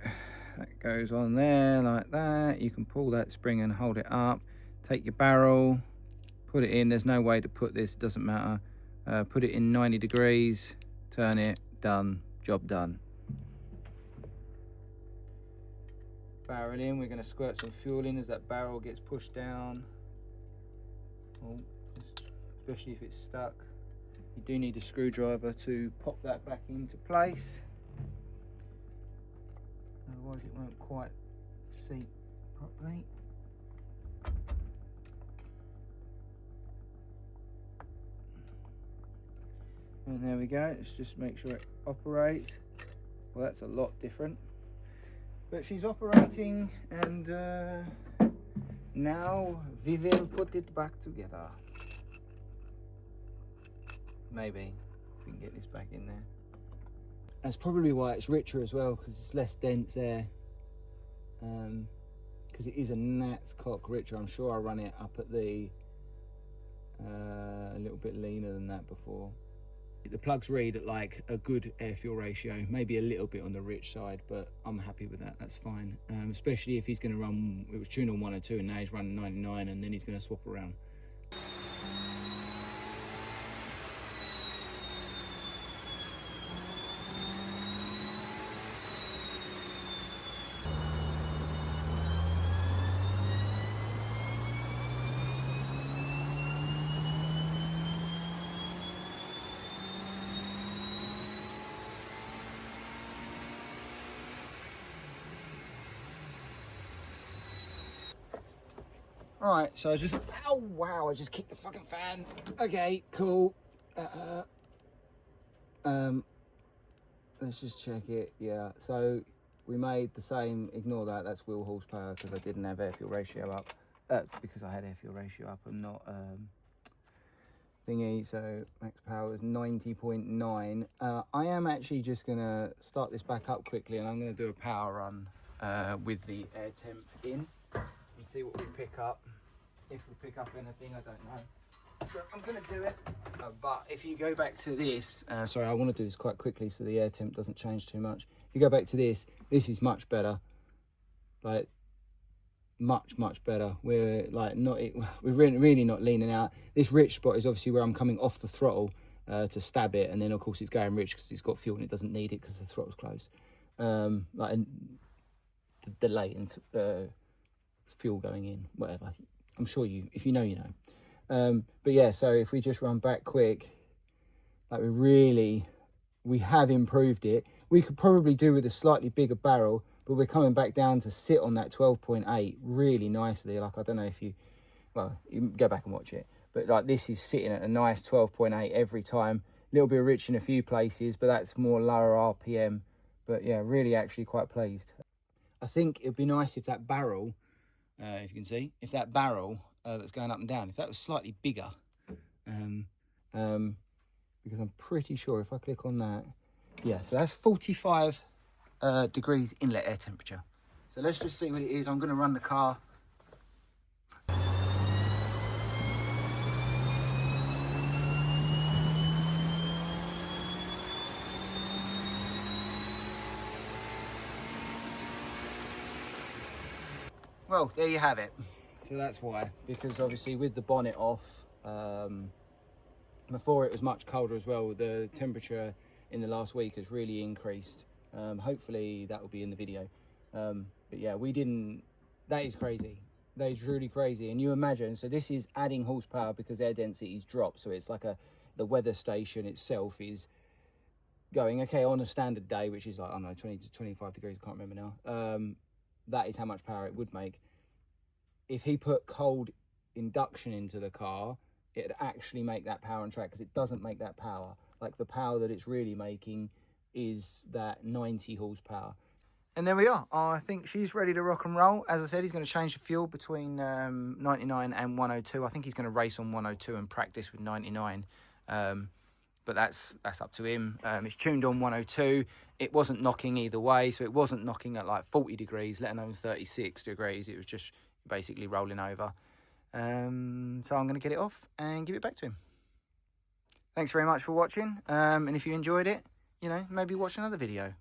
that goes on there like that. You can pull that spring and hold it up. Take your barrel, put it in. There's no way to put this, it doesn't matter. Put it in 90 degrees, turn it, done, job done. Barrel in, we're going to squirt some fuel in as that barrel gets pushed down. Oh, especially if it's stuck. You do need a screwdriver to pop that back into place. Otherwise it won't quite seat properly. And there we go, let's just make sure it operates. Well, that's a lot different. But she's operating, and now we will put it back together. Maybe we can get this back in there. That's probably why it's richer as well, because it's less dense there. Because it is a gnat's cock richer. I'm sure I run it up at the a little bit leaner than that before. The plugs read at like a good air fuel ratio, maybe a little bit on the rich side, but I'm happy with that, that's fine. Especially if he's going to run, it was tuned on 102 and now he's running 99, and then he's going to swap around. Alright, so I just, oh wow, I just kicked the fucking fan. Okay, cool. Let's just check it. Yeah, so we made the same, ignore that, that's wheel horsepower because I didn't have air fuel ratio up. That's because I had air fuel ratio up and not thingy. So max power is 90.9. I am actually just gonna start this back up quickly, and I'm gonna do a power run with the air temp in and see what we pick up. If we pick up anything, I don't know. But I'm gonna do it. But if you go back to this, sorry, I want to do this quite quickly so the air temp doesn't change too much. If you go back to this is much better. Like much better. We're like not, we're really not leaning out. This rich spot is obviously where I'm coming off the throttle to stab it, and then of course it's going rich because it's got fuel and it doesn't need it because the throttle's closed. Like the latent fuel going in, whatever. I'm sure you, if you know, you know. But yeah, so if we just run back quick, like we have improved it. We could probably do with a slightly bigger barrel, but we're coming back down to sit on that 12.8 really nicely. Like, I don't know if you, well, you can go back and watch it, but like this is sitting at a nice 12.8 every time. A little bit rich in a few places, but that's more lower RPM. But yeah, really actually quite pleased. I think it'd be nice if that barrel, if you can see, if that barrel that's going up and down, if that was slightly bigger, because I'm pretty sure if I click on that, yeah, so that's 45 degrees inlet air temperature. So let's just see what it is. I'm going to run the car. Well, there you have it. So that's why, because obviously with the bonnet off, before it was much colder as well, the temperature in the last week has really increased. Hopefully that will be in the video. But yeah, we didn't, that is crazy. That is really crazy. And you imagine, so this is adding horsepower because air density's dropped. So it's like the weather station itself is going. Okay, on a standard day, which is like, I don't know, 20 to 25 degrees, I can't remember now, that is how much power it would make. If he put cold induction into the car, it'd actually make that power on track, because it doesn't make that power. Like, the power that it's really making is that 90 horsepower. And there we are. I think she's ready to rock and roll. As I said, he's going to change the fuel between 99 and 102. I think he's going to race on 102 and practice with 99. But that's up to him. It's tuned on 102. It wasn't knocking either way, so it wasn't knocking at like 40 degrees, let alone 36 degrees. It was just basically rolling over. So I'm going to get it off and give it back to him. Thanks very much for watching. And if you enjoyed it, you know, maybe watch another video.